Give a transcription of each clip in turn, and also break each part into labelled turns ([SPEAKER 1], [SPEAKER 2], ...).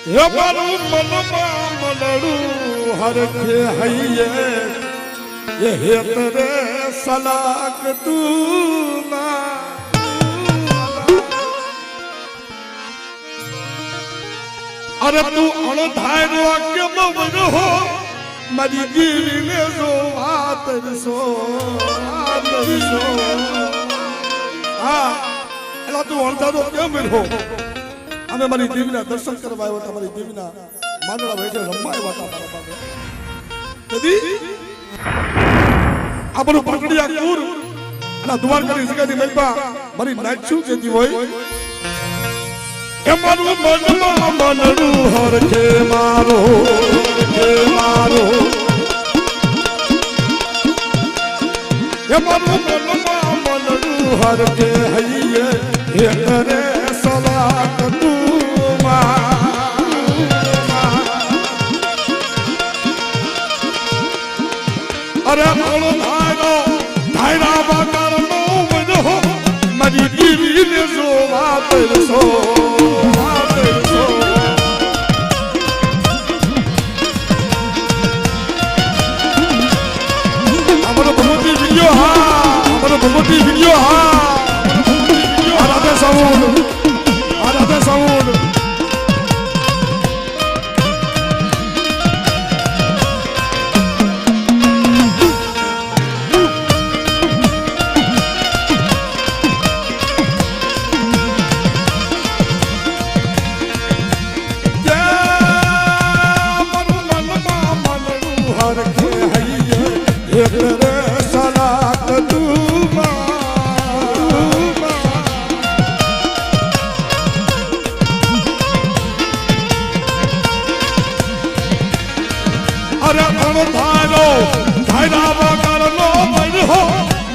[SPEAKER 1] હે મારું મનમાં મનડું હરખે હૈયે ये हे तेरे सलाक तू अरे तू अणधारो के मवनो हो मरी जीवी ने जो आतरसो हाँ एला तू अणधारो के मिलो हमें मरी जीवी ना दर्शन करवाए होता मरी जीवी ना मानड़ा बैठे रमाए होता हमारा बाबे यदि આપણું પકડિયા કુર અને દ્વારકાની જગ્યાની મલબા મારી નાચું કેતી હોય એ મારું મનમાં મનડું હરખે મારો એ મારું મનમાં મનડું હરખે હૈયે હે કરે સલાક તું અરે બોલો धायरा बाकार नो वजो मरी दीवी ने जो वापरसो हमारा भगवती वीडियो हाँ आराधे साउंड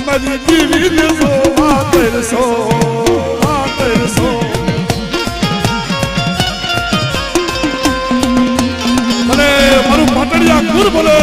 [SPEAKER 1] मरी जीवी ने जो आतरसो भले मारू पाटड़िया कुर भले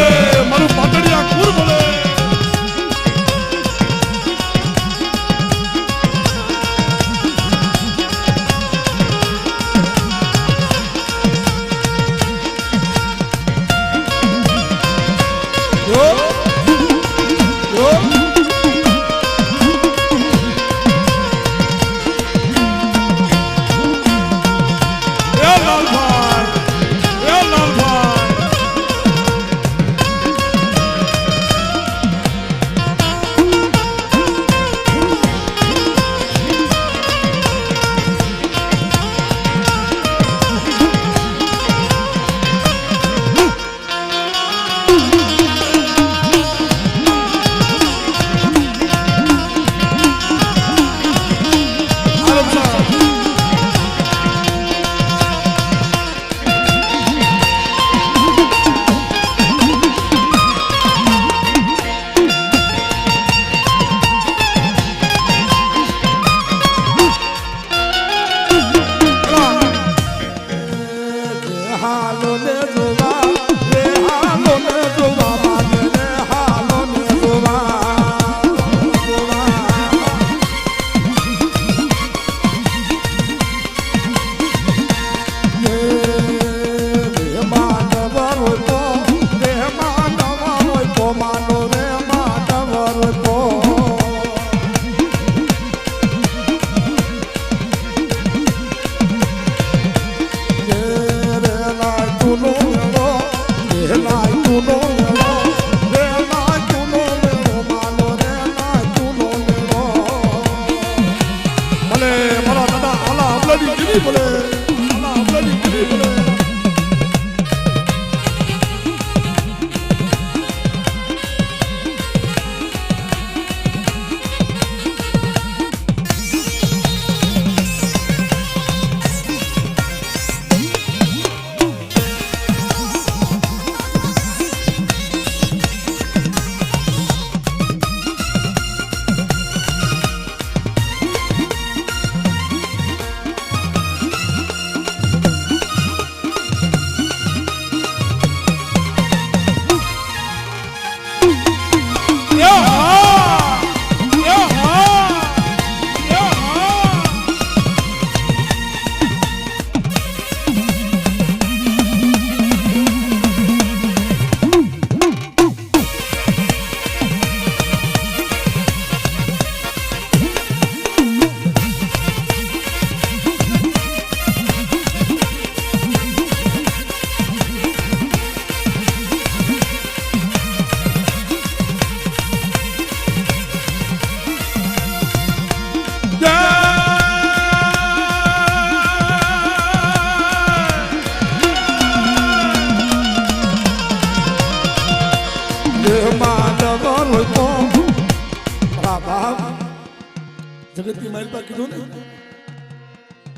[SPEAKER 1] જગતની માલપા કીધું ને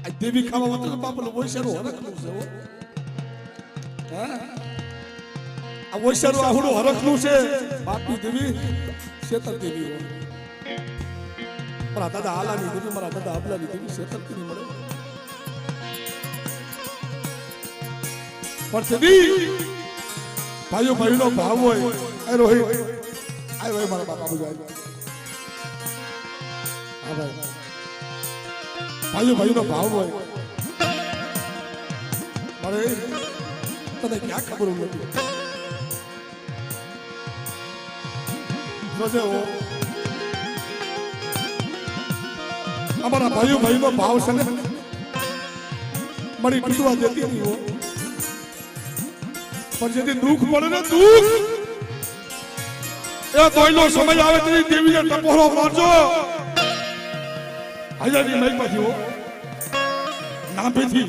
[SPEAKER 1] આ દેવી ખાવા વતન બાપલો ઓયસારો હરખનું છે હો. હા આ ઓયસારો આહુડું હરખનું છે. બાપની દેવી શેતર દેવી હોય. મારા દાદા આલાની દેવી, મારા દાદા અબલાની દેવી શેતરથી નહીં મળે. પણ દેવી ભાઈઓ ભાઈનો ભાવ હોય. એ રોહિત આય ભાઈ મારા બાપા બુજાય. હા ભાઈ ભાઈઓ ભાઈનો ભાવ હોય. અરે તને ક્યાં ખબર નથી જોજે હો અમારા ભાઈઓ ભાઈનો ભાવ છે ને મળી તૂટવા દેતી નહીં હો. પણ જેથી દુઃખ પડે ને દુઃખ એ કોઈનો સમય આવે તેની દેવીને ટકોરો મારજો. હજારની મહેલમાંથી હો નાભેથી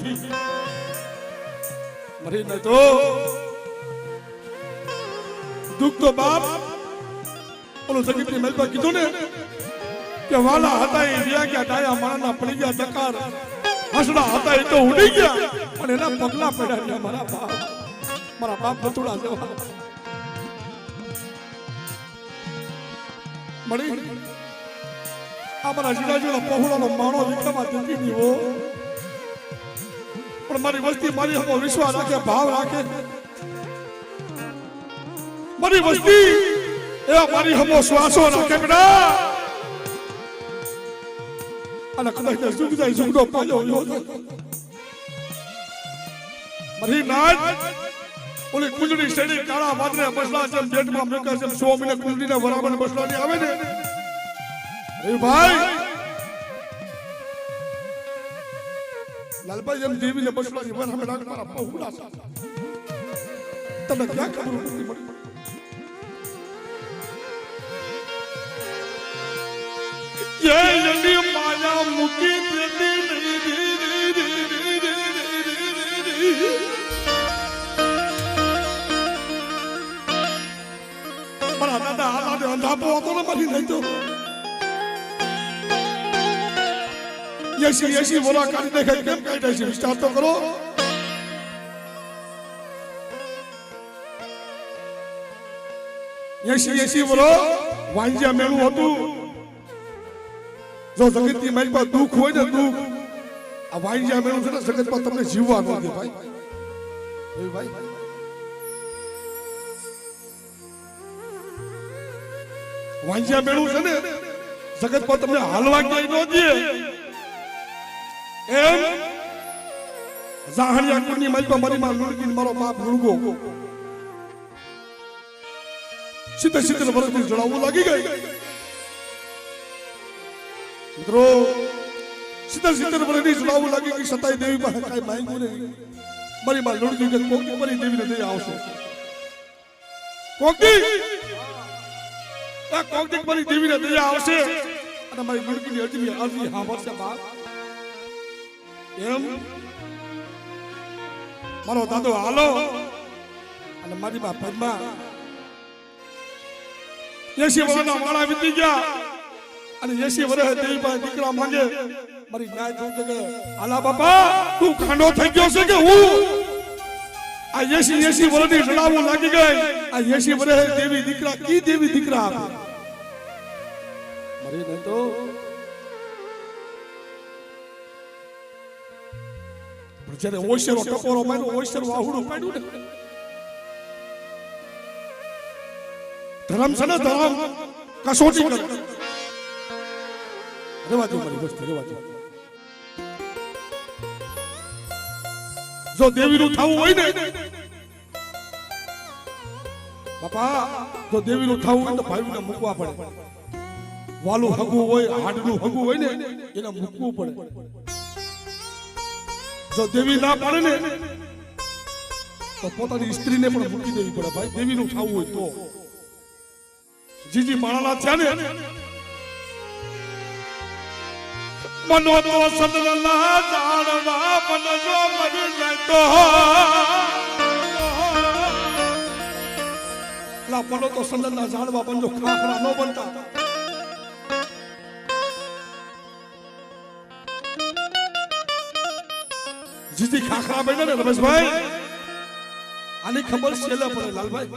[SPEAKER 1] મરી ન તો દુઃખ તો બાપ ઓલો જગતની મહેલમાં કીધું ને કે વાલા હતા એ રહ્યા ગયા ડાયા માણા પડી ગયા ડકાર હસડા હતા એ તો ઉડી ગયા પણ એના પગલા પડ્યા ગયા મારા બાપ બતુડા જેવા. મળી અમારા જીજાજીનો પહોળાનો માણો વિક્રમા દેતી નહીં હો. પણ મારી વસ્તી મારી હમો વિશ્વાસ રાખે, ભાવ રાખે. મારી વસ્તી એ મારી હમો શ્વાસો રાખે બેટા. અને કદાચ ઝુક જાય ઝુકડો પાયો મારી નાચ ઓલી કુંજડી શેડી કાળા વાદરે બસલા છે બેટમાં મેકા છે 100 મહિને કુંજડીના વરાબને બસલાની આવે ને એ ભાઈ લાલભાઈ જેમ દેવીને બસલાની વરાબને લાગ મારા પહોળા છે. તમને ક્યાં ખબર નથી મળી? ये यदि माया मुकी મારા દાદા હાલાને અંધાપો હતો ને મરી નહીં તો 80 બોલા કાઢી દેખાય કેમ કાઢ્યા છે વિચાર તો કરો. એસી બોલો વાંજ્યા મેળું હતું. જો જગતની માલમાં દુઃખ હોય ને દુઃખ આ વાંજ્યા મેળું છે ને જગતમાં તમને જીવવા ન દે ભાઈ. ભાઈ વાંજ્યા મેળું છે ને જગતમાં તમને હાલવા ક્યાંય ન દે. એમ જાહણિયા કુળની માલમાં મારી માં લુણકી મારો બાપ લુણગો 70 વર્ષથી જણાવવું લાગી ગઈ. મિત્રો 70 વર્ષની જણાવવું લાગી ગઈ છતાંય દેવી પાસે કઈ માંગ્યું નહીં. મારી માં લુણકી કે કોકી મારી દેવીને દઈ આવશે. કોકી મારી દેવીને દઈ આવશે અને મારી લુણકીની અરજી સાંભળશે બાપ. એમ મારો દાદો હાલો અને મારી માં પદ્મા 80 વર્ષના માળા વીતી ગયા અને 80 વર્ષે દેવી પાસે દીકરા માંગે. મારી ન્યાય જોઉં કે આલા બાપા તું ખાંડો થઈ ગયો છે કે હું આ 80 વર્ષની જણાવું લાગી ગઈ. આ 80 વર્ષે દેવી દીકરા કી દેવી દીકરા આપે મરી નહીં તો જયારે ઓશેરો ટકોરો માર્યો ઓશેરો આહુડું પાડ્યું ને ધર્મ છે ને ધર્મ કસોટી કરે. રેવા દો મારી વસ્તુ રેવા દો. જો દેવીનું થવું હોય ને બાપા જો દેવીનું થવું હોય તો ભાઈને મૂકવા પડે. વાલું હગું હોય હાડનું હગું હોય ને એને મૂકવું પડે. જો દેવી ના પાડે ને તો પોતાની સ્ત્રીને પણ મૂકી દેવી પડે ભાઈ દેવીનું થવું હોય તો. જીજી માણાના થયા ને મનો તો સદના જાણવા મન જો મરી જાય તો લા મનો તો સદના જાણવા બનજો ખાખરા ન બનતા. જીજી ખાખરા બન્યા ને રમેશભાઈ આની ખબર છેલ્લે પડે લાલભાઈ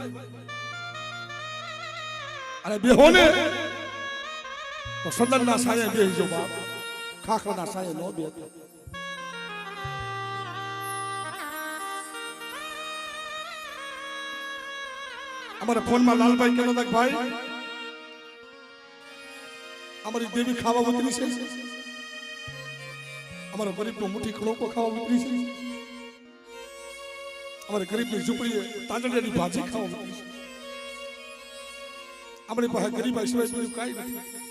[SPEAKER 1] અને બેહો ને તો સદનના સાયે બેહીજો બાપ ખાખરાના સાયે નો બેહતો અમારા ફોનમાં લાલભાઈ કહેતો હતા ભાઈ અમારી દેવી ખાવા ઉતરી છે અમારા ગરીબનો મુઠ્ઠી ખડોકો ખાવા ઉતરી છે અમારી ગરીબની ઝૂંપડીએ તાંડડિયાની ભાજી ખાવા ઉતરી છે અમારી પાસે ગરીબા સિવાય બીજું કાંઈ નથી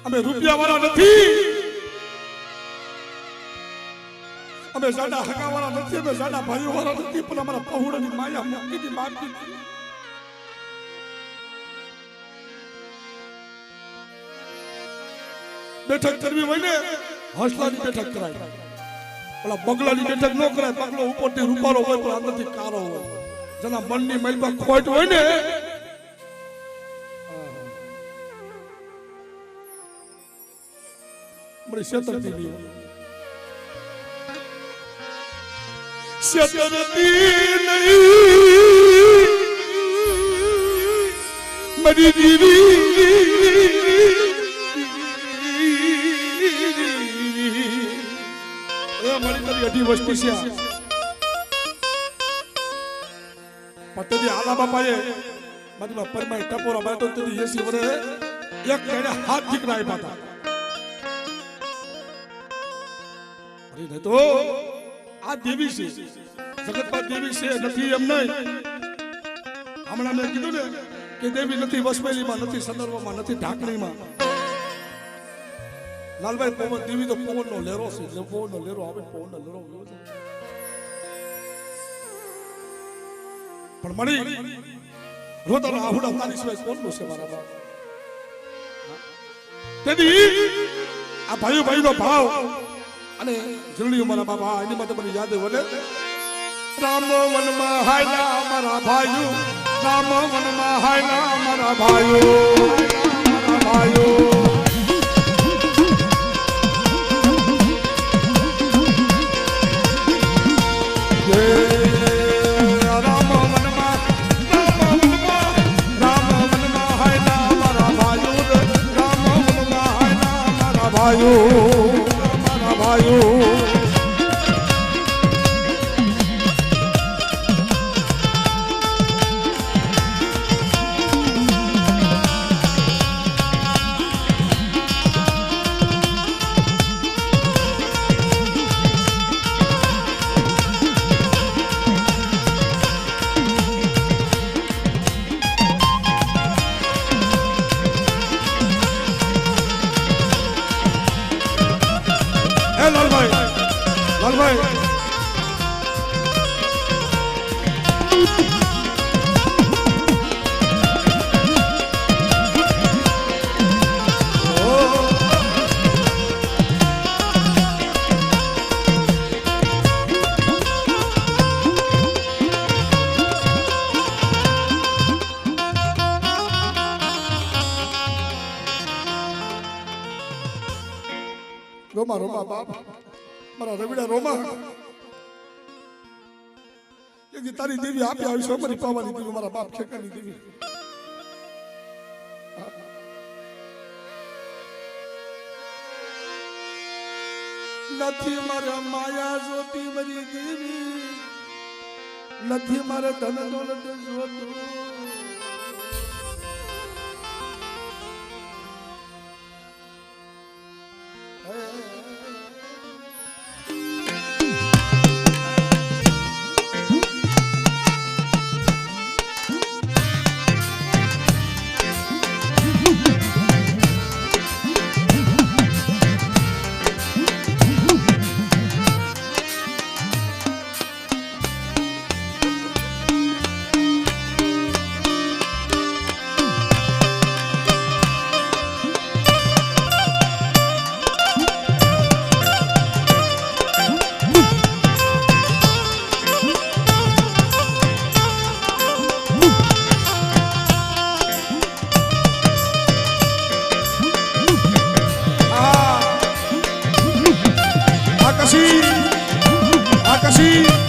[SPEAKER 1] અમે રૂપિયા વાળા નથી અમે સાડા હગા વાળા નથી અમે સાડા ભાઈઓ વાળા નથી પણ અમારા પહોળાની માયા મૂકીની માગી બેઠક કરવી હોય ને હસલાની બેઠક કરાય ઓલા બગલાની બેઠક ન કરાય બગલો ઉપરથી રૂપારો હોય પણ અંદરથી કારો હોય જેના મનની મલબા ખોટ હોય ને બડી શેતરતી નહીં શેતરતી નહીં મરી દીવી અઢી વસ્તી છે પટ્ટી આલા બાપાએ મતલબ પરમાઈ ટપોરા બાતો તેની 80 વર્ષે એક કઈને હાથ દીકરા આપ્યા હતા અરે નહીં તો આ દેવી છે જગતમાં દેવી છે નથી એમ નહીં હમણાં મેં કીધું ને કે દેવી નથી વસવેલીમાં નથી સંદર્ભમાં નથી ઢાકણીમાં લાલભાઈ પવન દેવી તો પવનનો લેરો છે જે પવનનો લેરો આવે પવનનો લેરો પણ મળી રોતાનો આહુડા તારી સિવાય કોણનો છે મારા બાપ તેથી આ ભાઈઓ ભાઈનો ભાવ અને જલ્દી મારા બાપા એની માટે મને યાદ વલે રામ વનમાં હાયલા મારા ભાઈઓ રામ વનમાં હાયલા મારા ભાઈઓ મારા ભાઈઓ રોમા રોમા બાપ મારા રવિડા રોમા એ તારી દેવી આપી આવી છે મારી પાવાની દેવી મારા બાપ ખેકાની દેવી નથી મારે માયા જોતી મારી દેવી નથી મારે ધન દોલત જોતું આકાશી આકાશી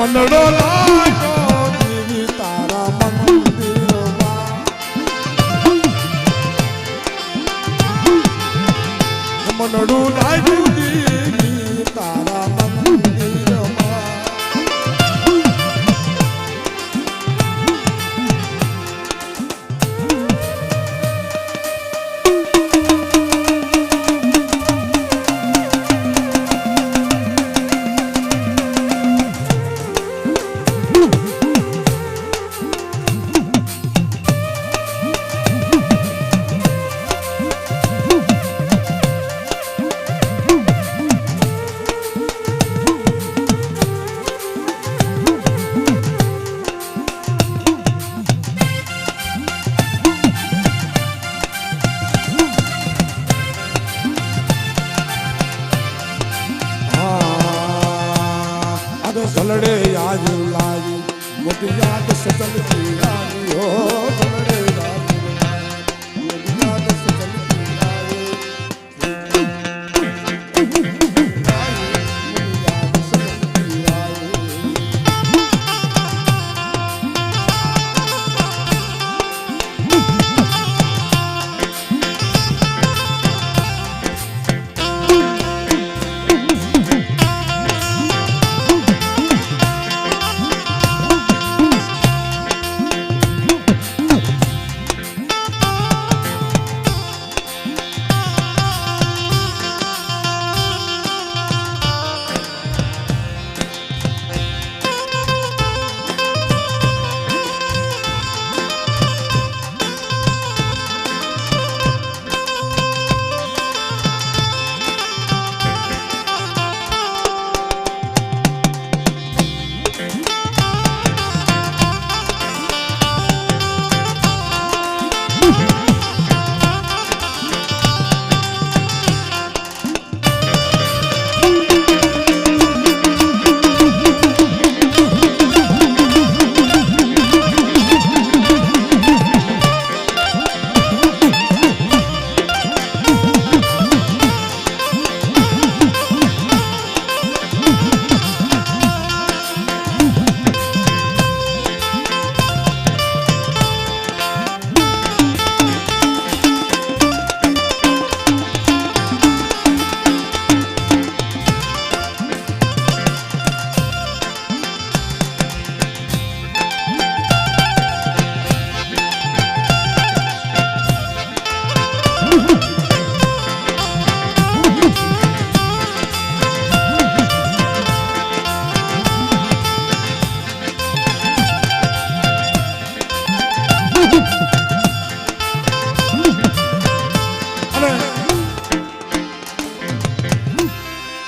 [SPEAKER 1] મનડો લાગો દેવી તારા મંદિરમાં મનડું લાગ્યું દેવી તારા મંદિરમાં સલડે યાદ લાવી મોટી યાદ સચલતી આવી હો સલડે યાદ લાવી મોટી યાદ સચલતી આવી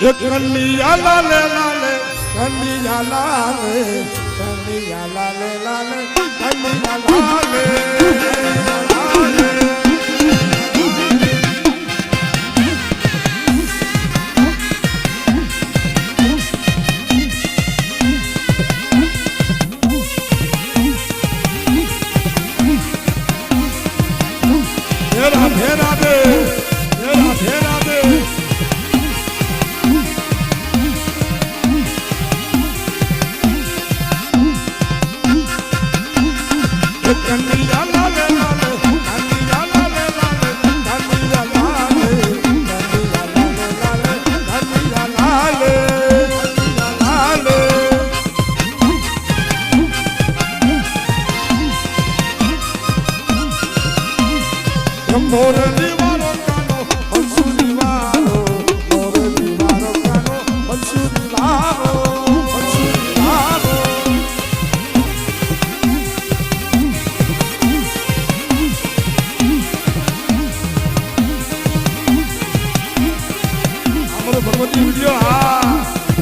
[SPEAKER 1] કન્યા લાલે લાલે કન્યા લાલે કન્યા લાલે લાલે કન્યા લાલે ભગવતી વિડીયો હા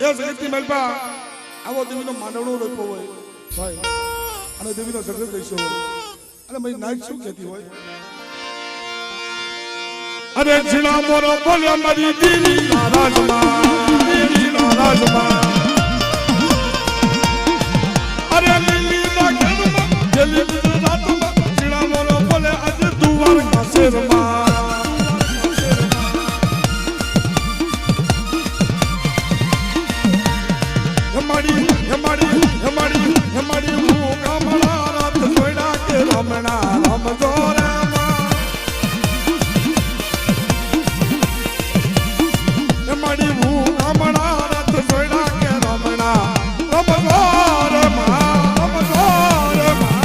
[SPEAKER 1] એ જગતની મલપા આવો દેવીનો માંડવડો રોપ્યો હોય ભાઈ અને દેવીનો જગત રહેશો હોય અને ભાઈ નાઈટ શું કહેતી હોય અરે જીણા મોરો બોલ્યા મારી દીવી નારાજમાં અરે લીલી ના ઘરમાં જલી ગુજરાતમાં જીણા મોરો બોલે આજે દુવાર કાશેરમાં હેમાડી હું કામણા રાત જોઈડા કે રમણા રમજો હેમાડી હું કામણા રાત જોઈડા કે રમણા રમજો રે માં રમજો રે માં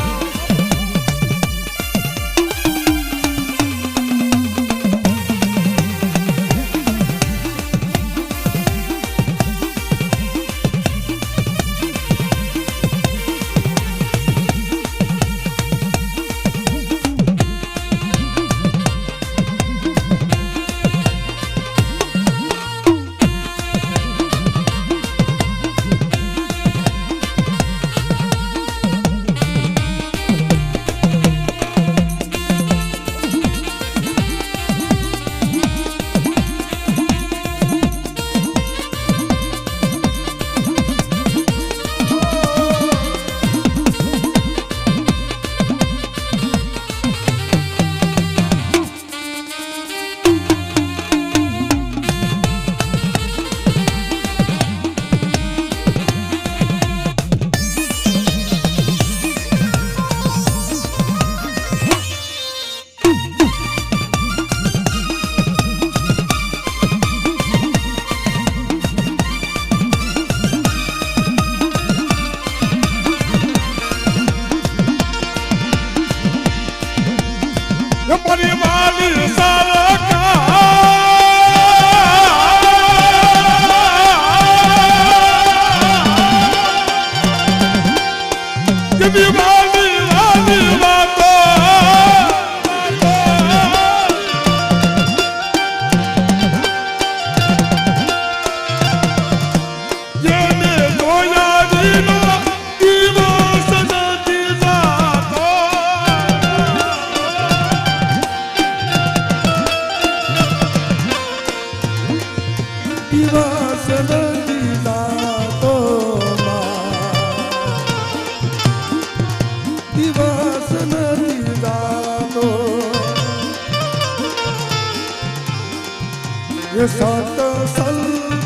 [SPEAKER 1] ये सात सल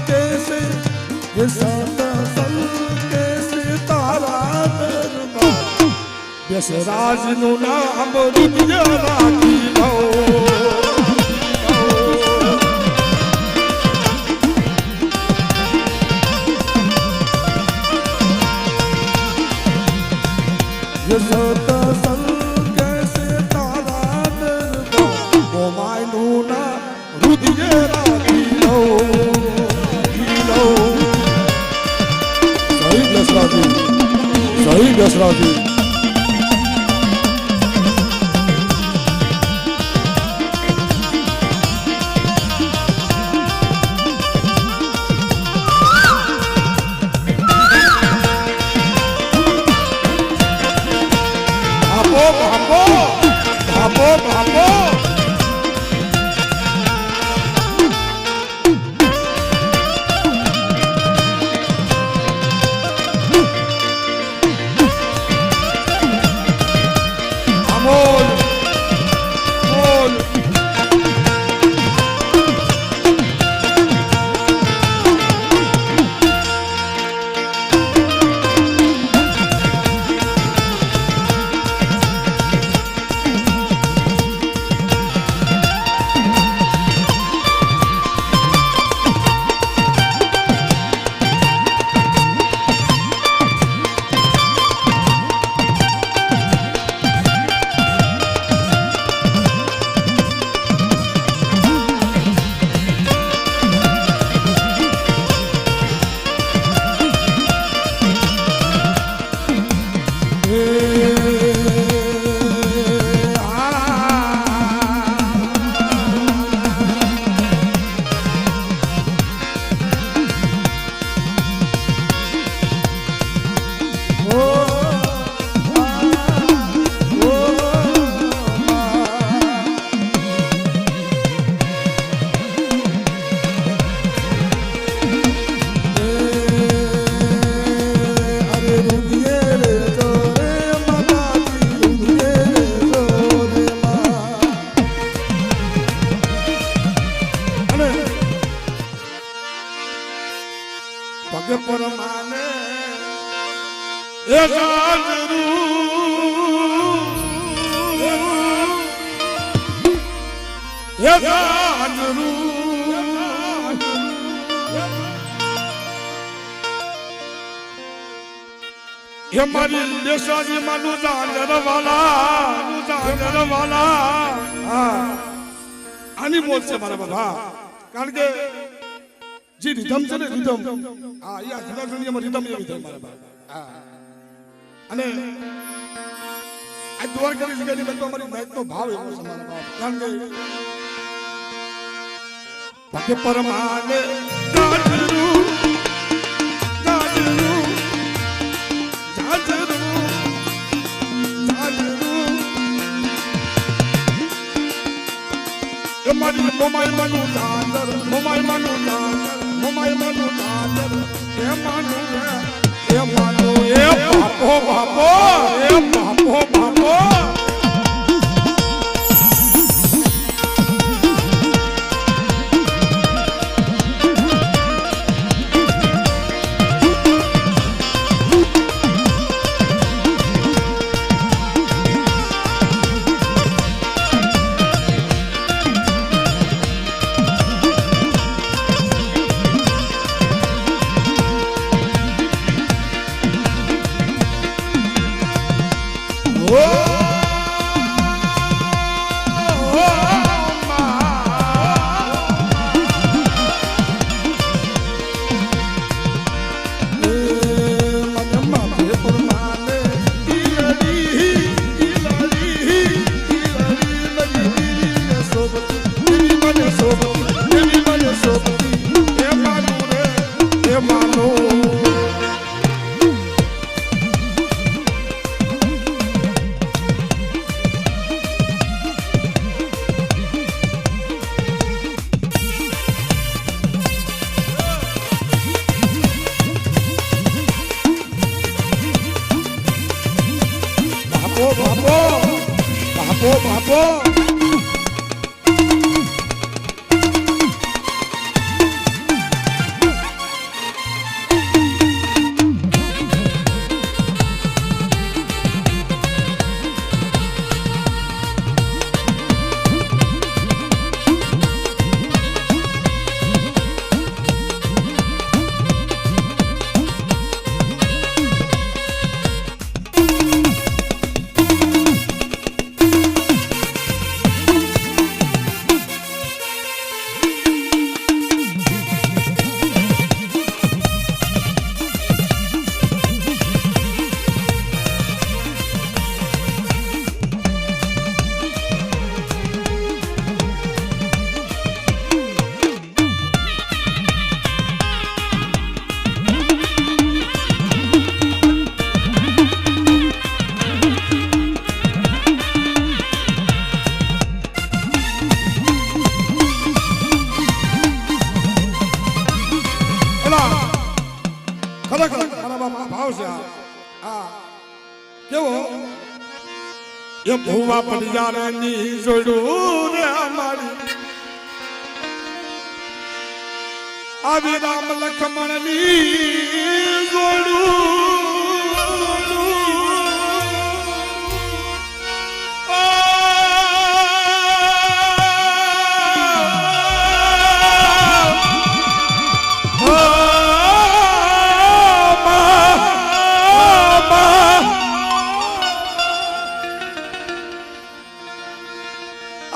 [SPEAKER 1] कैसे ये सात सल कैसे तारा दरबार यस राज नु नाम रुदिया राखी लो ये सात सल कैसे तारा दरबार ओ माय नु ना रुदिया सही दशराजी भापो भापो भापो भापो ભાગ્ય પરમાને એ જાજરૂ એ જાજરૂ એ મારી દેશાજી માનું જાજર વાલા આની મોજ છે મારા બાબા કારણ કે જે રીધમ છે ને રીધમ આ યા જુદા જુદીમાં રીધમ એવી થાય મારા બાબા અને આ દ્વારકાની જગ્યાની બધો અમારી નાઈટનો ભાવ એવો છે મારા બાબા કારણ કે ભાગ્ય પરમાને જાજરૂ જાજરૂ મારી મોમાઈ માનું દાદર મોમાઈ માનું દાદર મોમાઈ માનું દાદર એ માનું એ બાપો બાપો એ બાપો બાપો બાપો એ ભુવા પડિયારની જોડું રે અમારી આવી રામ લખમણની જોડું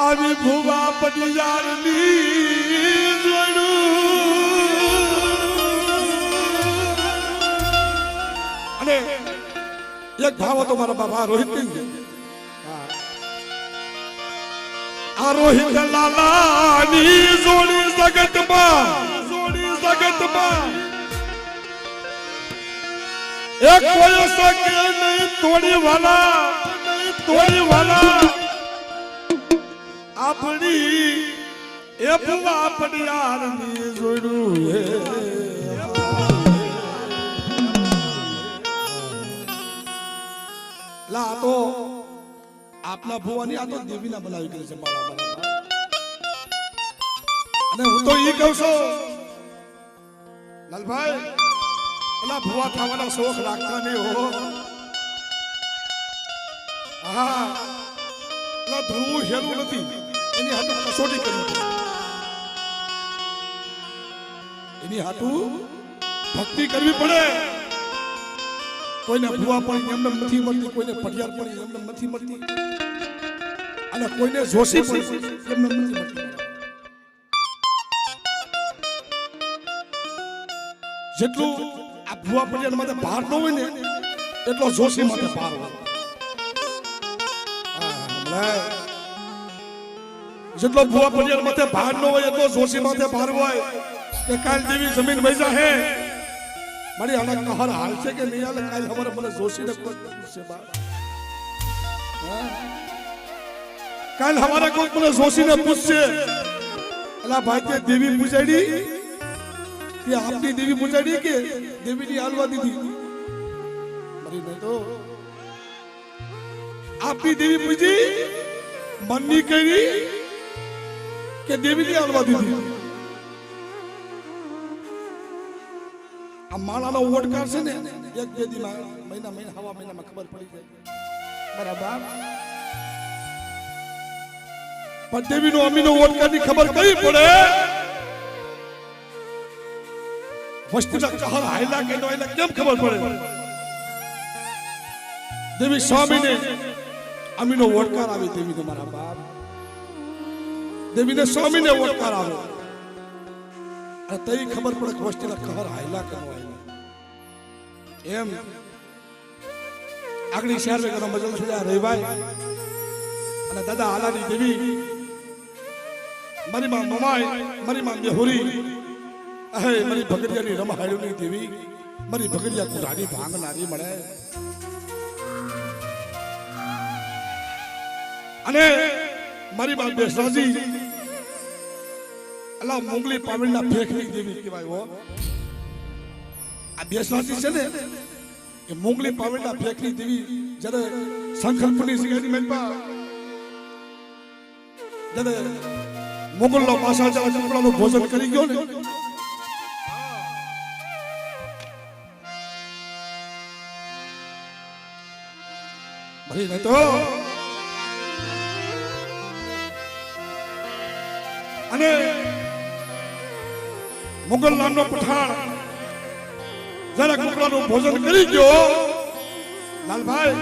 [SPEAKER 1] આવી ભુવા પડિયારની અને એક ભાવ હતો મારા બાબા રોહિત આ રોહિત લાલાની જોડી જગતમાં એક કોઈ શકે નહીં તોડી વાલા આપણી એ ભુવા પડિયારની જોડું લા તો આપના ભુવાની આ તો દેવીના બનાવી કરી છે મારા અને હું તો ઈ કહું છું લાલભાઈ અલા ભુવા થવાના શોખ રાખતા નહીં હો. હા અલા ધૂળવું હેલું નથી, એની હાટુ કસોટી કરવી પડે. એની હાટુ ભક્તિ કરવી પડે. કોઈને ભુવા પણ એમને નથી મળતી, કોઈને પઢિયાર પણ એમને નથી મળતી, અને કોઈને જોશી પણ એમને નથી મળતી. જેટલું આ ભુવા પઢિયાર માટે ભાર ન હોય ને એટલો જોશી માટે ભાર હોય. જેટલો ભુવા પઢિયાર માટે ભાર ન હોય એટલો જોશી માટે ભાર હોય. કે કાલ જેવી જમીન વૈજા હે મારી આના કહર હાલ છે કે નહીં હાલે, કાલ હવારે મને જોશી ને પૂછશે બા. કાલ હવારે કોઈ મને જોશી ને પૂછશે, અલા ભાઈ કે દેવી પૂજાડી કે આપની દેવી પૂજાડી કે દેવીની હાલવા દીધી મારી નહીં તો આપની દેવી પૂજી મનની કરી કે દેવીની હાલવા દીધી. આ માળાનો ઓડકાર છે ને એક બે દી મહિના હવા મહિનામાં ખબર પડી જાય બરાબર. પણ દેવીનો અમીનો ઓડકારની ખબર કઈ પડે વસ્તુના કહર હાયલા કે નો હાયલા કેમ ખબર પડે? દેવી સ્વામીને અમીનો ઓડકાર આવે, દેવીને મારા બાપ દેવીને સ્વામીને ઓડકાર આવે અને તઈ ખબર પડે કે વસ્તુના કહર હાયલા કે નો હાયલા. એમ આગળી શહેર વેગનો મજલ સુજા રહીભાઈ અને દાદા હાલાની દેવી મારી માં મમાઈ, મારી માં બેહોરી, અહે મારી ભગડિયાની રમહાડ્યોની દેવી, મારી ભગડિયા કુરાની ભાંગનારી મળે. અને મારી માં બેસરાજી અલા મોગલી પાવડીના ફેંકની દેવી કહેવાય હો. આ બેસરાજી છે ને એ મોગલી પાવડીના ફેંકની દેવી જ્યારે સંકલ્પની સિંહની મેલપા જ્યારે મોગલનો પાછા જ્યારે કપડાનું ભોજન કરી ગયો ને ભરી નહીં તો અને મુગલ નામનો પઠાણ જરા કપડાનું ભોજન કરી ગયો. લાલભાઈ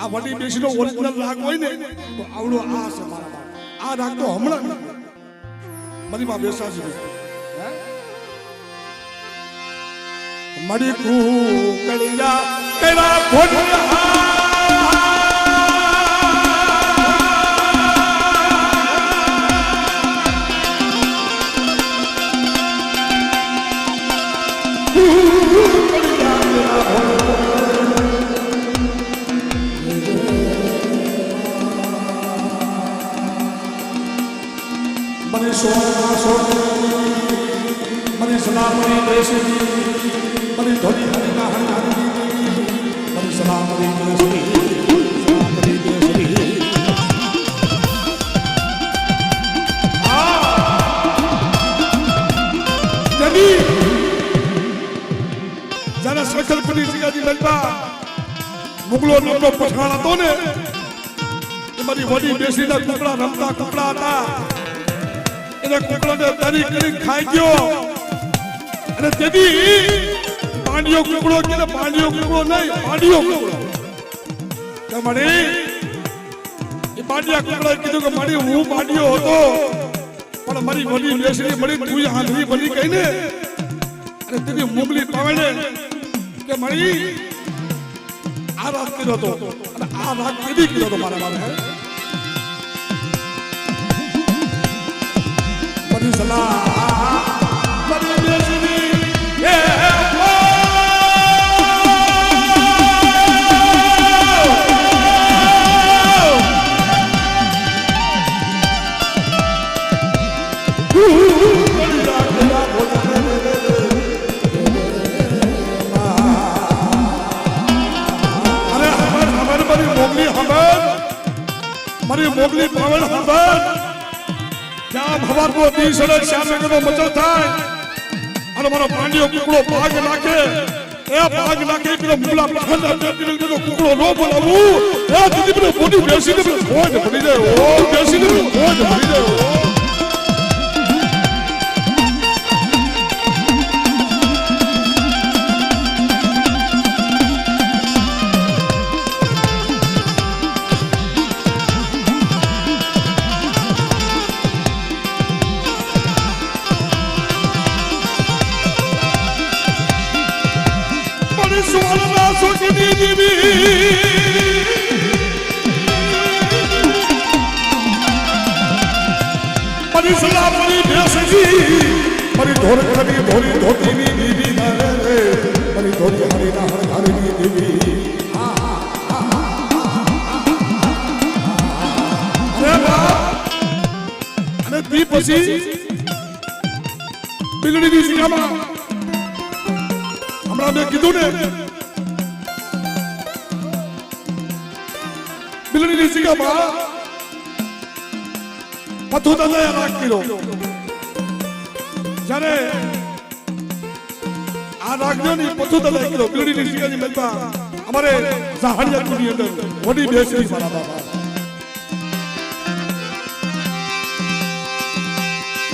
[SPEAKER 1] આ વડી બેસીનો ઓરિજિનલ રાગ હોય ને તો આવડો આ છે મારા બાપ. આ રાગ તો હમણાં મારી માં બેસાજી મડી કુકડિયા કેરા ભોજન मनी सलामती देशनी मनी धोनी हरिना हरिना मनी सलामती देशनी जनी जरा संकल्पनी सिंगाजी ललबा मुगलो नामનો પઠાણ હતો ને એ મારી વડી બેસીના કુકડા રમતા કુકડા હતા. એને કુકડાને તરી કરી ખાઈ ગયો અને તેથી પાંડિયો કુકડો કે પાંડિયો કુકડો નહીં પાંડિયો કુકડો કે મળી એ પાંડિયા કુકડાએ કીધું કે મળી હું પાંડિયો હતો પણ મારી વડી બેસરી મળી તું આંધળી બની ગઈ ને અને તેથી મુગલી પાવડે કે મળી આ રાત કર્યો હતો અને આ રાત કેદી કર્યો હતો મારા બાપ સલાહ મરી બેસની એ મારી મોગલી પાવન હંભર જ્યાં ભવારનો દી સડે શ્યામ વેગનો મચલ થાય અને મારો પાંડિયો કુકડો ભાગ નાખે એ ભાગ નાખે પેલો મુલા પઠાણ પેલો કુકડો નો બોલાવું એ દીદી પેલો મોટી બેસીને ભોજ ભરી જાય ઓ બેસીને ભોજ ભરી જાય હમણાં મેં કીધું ને બિલડીની સિંગામાં પથ્થુ દાદાએ રાખ કર્યો જ્યારે આ રાખજો ને પથ્થુ દાદાએ કર્યો બિલડીની સિંગાની મહેલમાં અમારે સહાણિયાની અંદર વડી બેસી મારા બાબા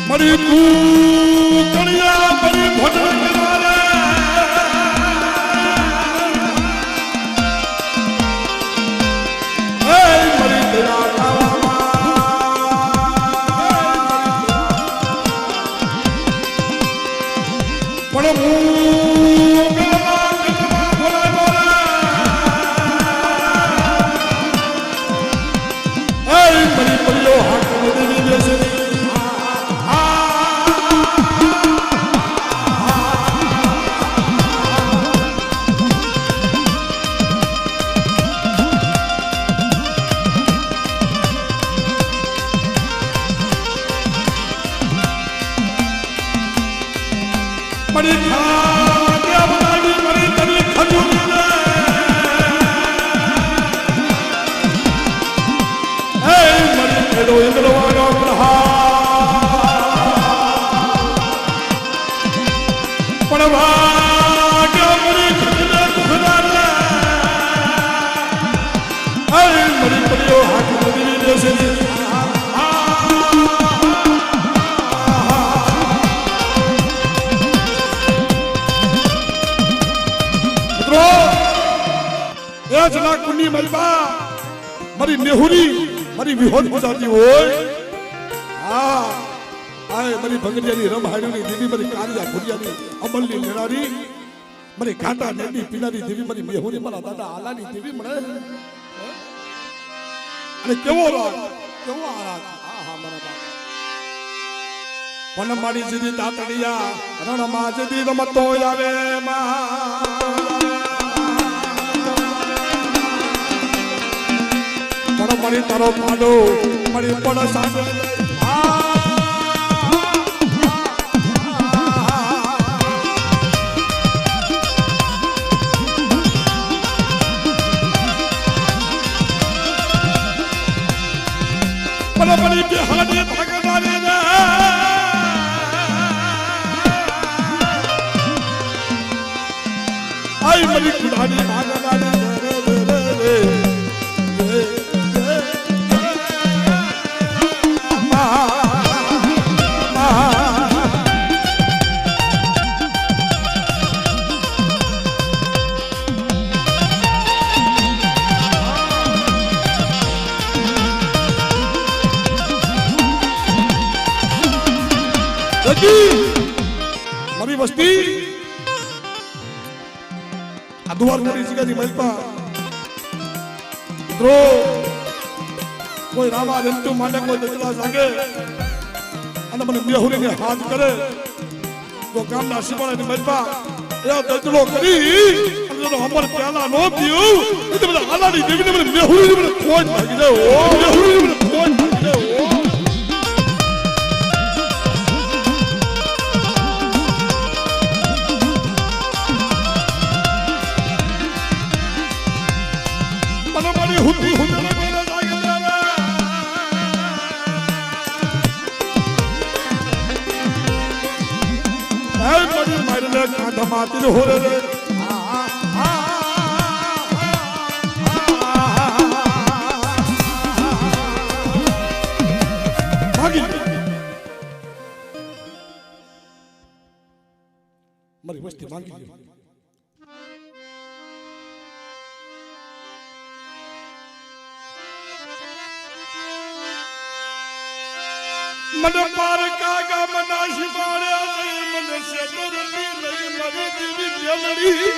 [SPEAKER 1] મરી કુકડિયા મરી ભોજન કિનારે એ મરી તેરા કાવામાં પણ મરી પડ્યો હાથ દેવી બેસે મરી ખાગ્યા બનાવી મરી તરી ખજૂર હે મરી ખેડો ઇન્દ્રવાનો પ્રહાર પણ ભાગ્યા મરી ખજૂર ખુદાર હે મરી પડ્યો હાથ નદી દેશે જના કુની મલબા મારી નેહુરી મારી વિહોદ ગુજરાતી હોય હા આય મારી ભગડિયાની રમ હાડ્યુની દેવી મારી કારિયા ભુરિયાની અમલની લેનારી મારી ઘાટા નેની પીનારી દેવી મારી મેહુરી મારા દાદા આલાની દેવી મળે અને કેવો રાગ કેવો આરાગ હા હા મારા બાપા વન મારી સીધી તાતડિયા રણમાં સીધી રમતો આવે માં મરી તારો પાડો મરી પડ સામે પડ મરી બિહાને ભગવાને ને આઈ મરી કુડાની ભાગવાને મારી વસ્તી આ દુવાર મોટી જગ્યાની મહેલમાં મિત્રો કોઈ રામા જંતુ માટે કોઈ દજલા જાગે અને મને મેહુરીને હાથ કરે તો ગામના શિવાળાની મહેલમાં એ દજલો કરી અને જો અમર પ્યાલા નો પીયું એટલે બધા આલાની દેવીને મને મેહુરીને મને ખોજ ભાગી જાય ઓ મેહુરીને મને ખોજ ભાગી જાય ઓ હુતી હુતી મેરા જાગે જાવે હે મરી મારને કાઢ માતી હોરે રે મારી વસ્તી માંગી લે. મને પારકા ગામના શિવાળ્યા મને સેતરતી લઈ મારી દેવી મેલડી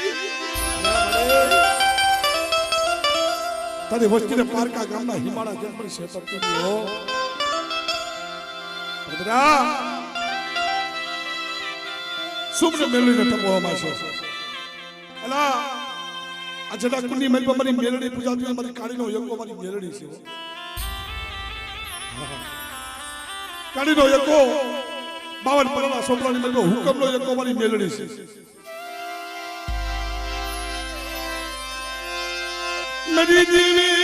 [SPEAKER 1] તારી વસ્તીને પારકા ગામના હિમાળા જેમ પણ સેતરતી હો બરા સુમને મેલડીને ટપોવામાં છે અલા આ જડા કુંડી મેલ પર મારી મેલડી પૂજાતી મારી કાળીનો યકો મારી મેલડી છે કાળીનો યકો 52 પરણા સોપરાની મેલ પર હુકમનો યકો મારી મેલડી છે મેરી દેવી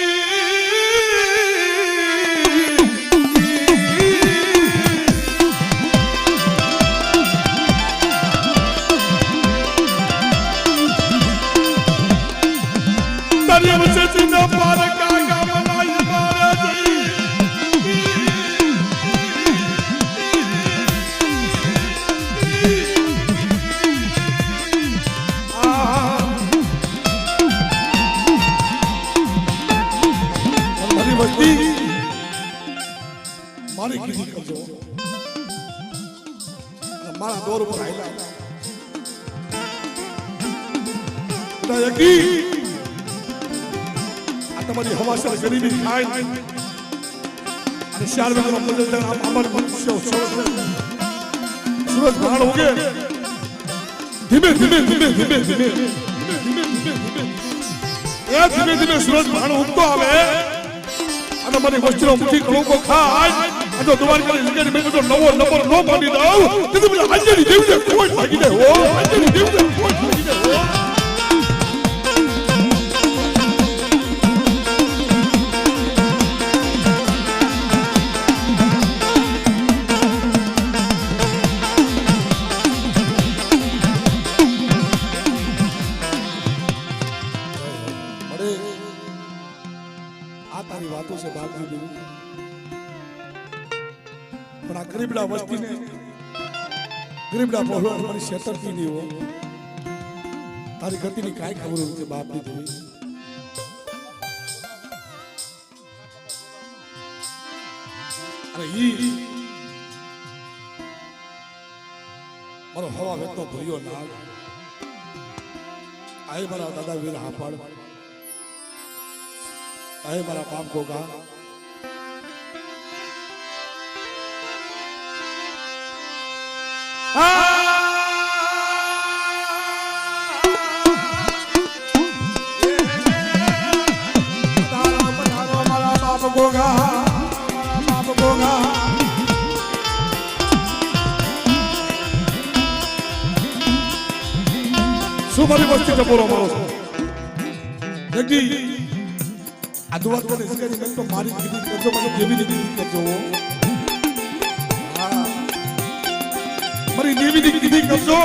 [SPEAKER 1] મારી કીધી કરજો મારા દોર ઉપર આયલા યકી આ તમારી હવાસર ગરીબી ખાય અને ચાર વાગ્યાનો બદલ અમર મનુષ્ય સૂરજ ભાણ ઉગે ધીમે ધીમે ધીમે ધીમે ધીમે ધીમે ધીમે સૂરજ ભાણ ઉગતો આવે અને મારી વસ્તીનો મુઠ્ઠી કણકો ખાય અને દ્વારકાની જગ્યાની મેં તો નવો નંબર નો માની દઉં તેથી મને અંજલિ દેવીને કોઈ ભાગી દે હો અંજલિ દેવીને કોઈ ભાગી દે હો તારી વાતો છે બાપજી દેવી પણ આ ગરીબડા વસ્તીને ગરીબડા પહેલવાન મારી છેતરતી નહીં હો તારી ગતિની કાંઈ ખબર નથી બાપજી દેવી અરે ઈ મારો હવા વેતો ભર્યો નાગ આય મારા દાદા વીર હાપાડ आए मारा बाप गोगा मारा बाप गोगा बाप गोगा सुमारी बस्ती टपोरो मारो देखी આ દુઆ કરે છે કે મેં તો મારી કીધી કરજો મને દેવી દીધી કરજો હા મારી દેવી દીધી કરજો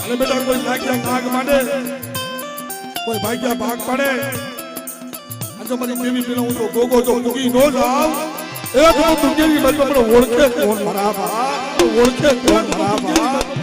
[SPEAKER 1] અને બેટા કોઈ ભાગ્યા ભાગ માંડે કોઈ ભાગ્યા ભાગ પાડે આજે મારી દેવી પેલા હું તો ગોગો જો ઉગી નો જાવ એ તો દુનિયાની બાજુ આપણે ઓળખે કોણ મારા બા ઓળખે કોણ મારા બા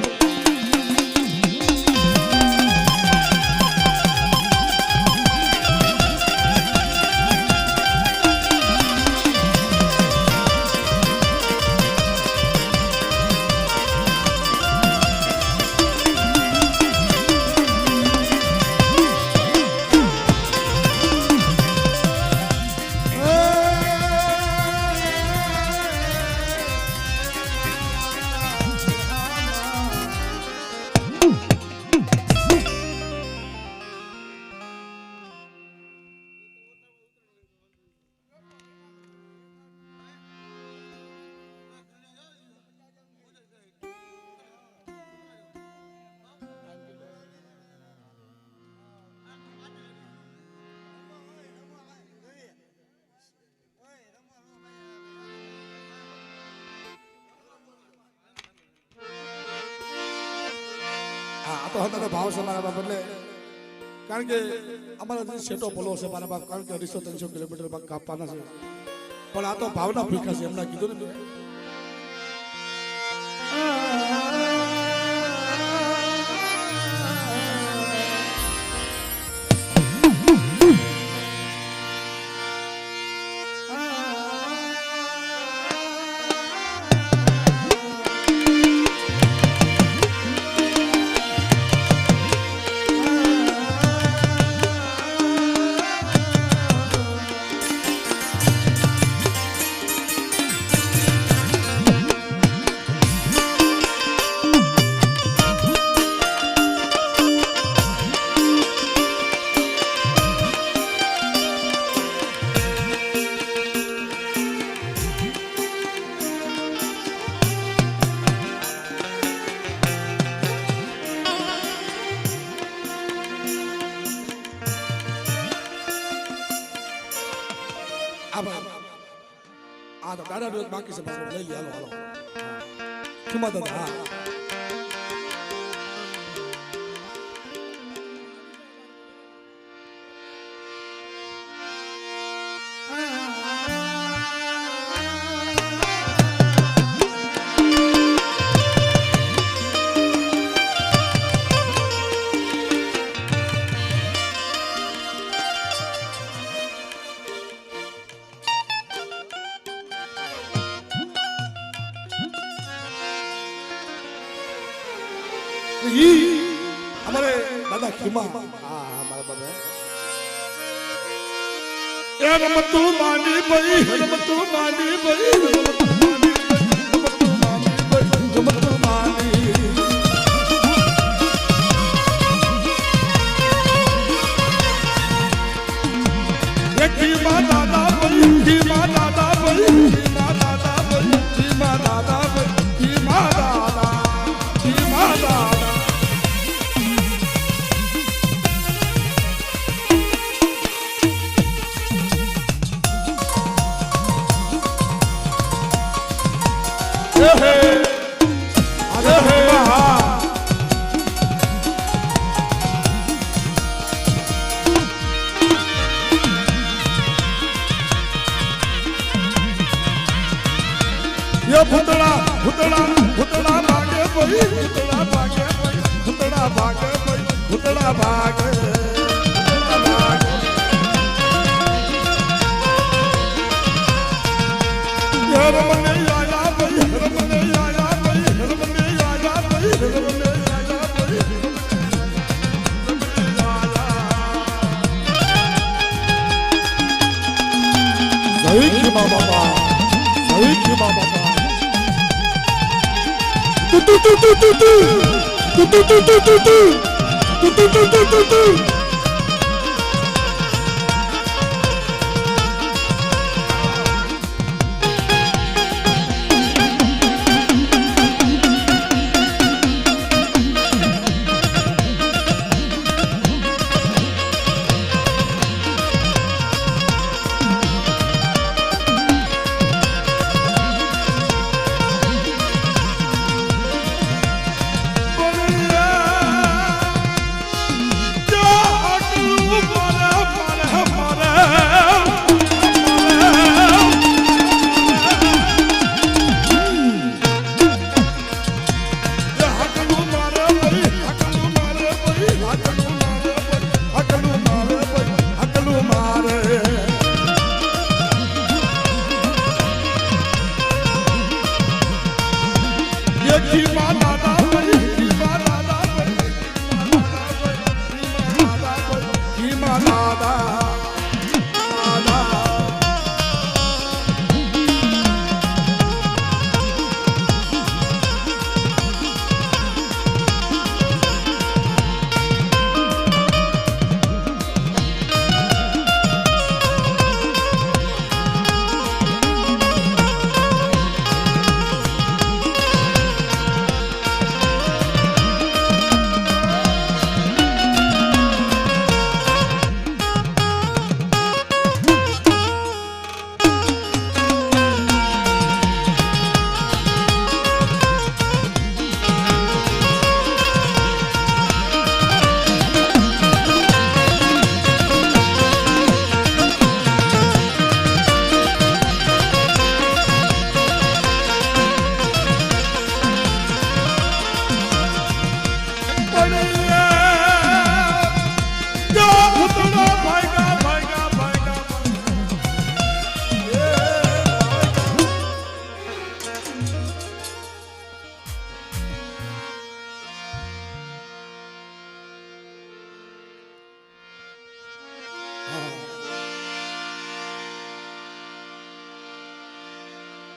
[SPEAKER 1] તો હતાનો ભાવ છે મારા બાપ એટલે કારણ કે અમારા જે સેટો બોલો છે મારા બાપ કારણ કે 200-300 કિલોમીટર બાદ કાપવાના છે પણ આ તો ભાવના ભૂખા છે એમના કીધું ને તારા રોજ બાકી છે પાછો લઈ લે હાલો હાલો ખીમા દાદા હા हमारे दादा खीमा हाँ हमारे बाबा यार रमतू मानी भाई रमतू मानी भाई रमतू मानी भाई रमतू मानी ये खीमा दादा भाई खीमा दादा भाई खीमा दादा भाई खीमा दादा भाई खीमा दादा खीमा दादा भुतड़ा भुतड़ा भुतड़ा भागे भाई भुतड़ा भागे भाई भुतड़ा भागे भाई भुतड़ा भागे रमने आया भाई रमने आया भाई रमने आया भाई रमने आया भाई सही खीमा बाबा सही खीमा बाबा tu tu tu tu tu tu tu tu tu tu tu tu tu tu tu tu tu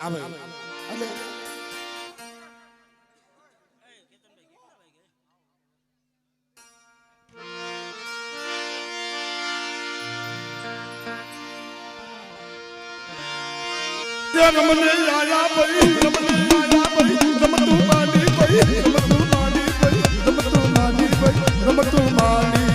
[SPEAKER 1] આવે એટલે રમને આયા ભાઈ રમને આયા ભાઈ રમતું માની ભાઈ રમતું માની ભાઈ રમતું માની ભાઈ રમતું માની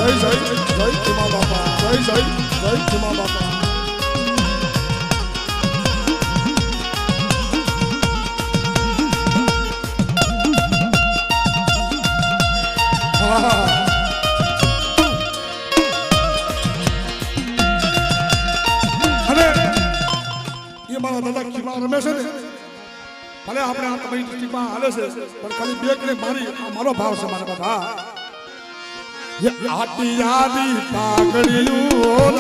[SPEAKER 1] જય જય ખીમા બાપા જય ખીમા બાપા અને એ મારા દાદા ખીમા રમે છે ને ભલે આપણે આ તમારી ડિસ્ટ્રિક્ટમાં હાલે છે પણ ખાલી બે કને મારી આ મારો ભાવ છે મારા બાપા આટી યાદી પાઘડીયું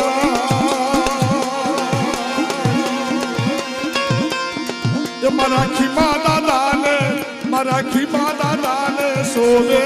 [SPEAKER 1] મારા ખીમા દાદાને સોવે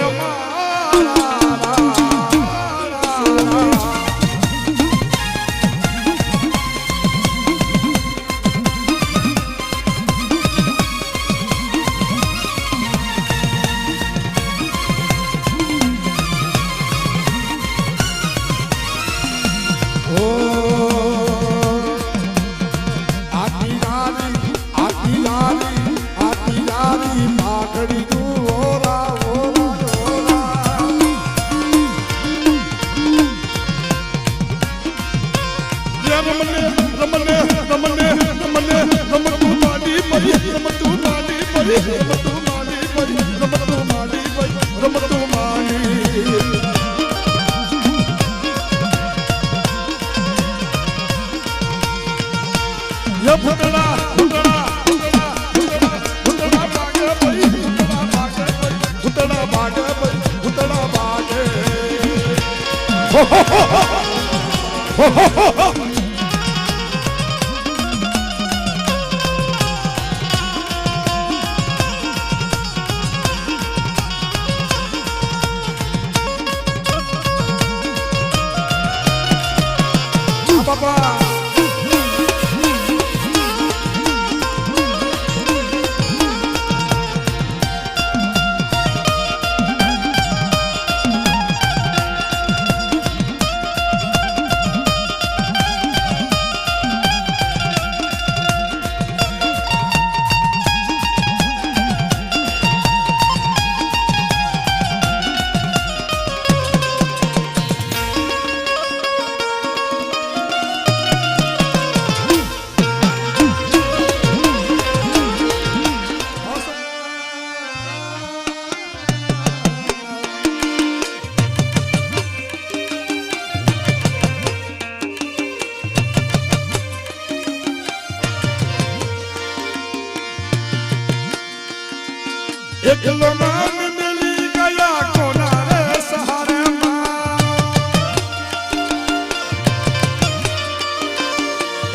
[SPEAKER 1] એકલો માન મિલી ગયા કોના રે સહારે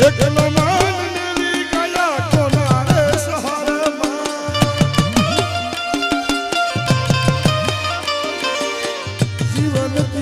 [SPEAKER 1] એકલો માન મિલી ગયા કોના રે સહારે જીવન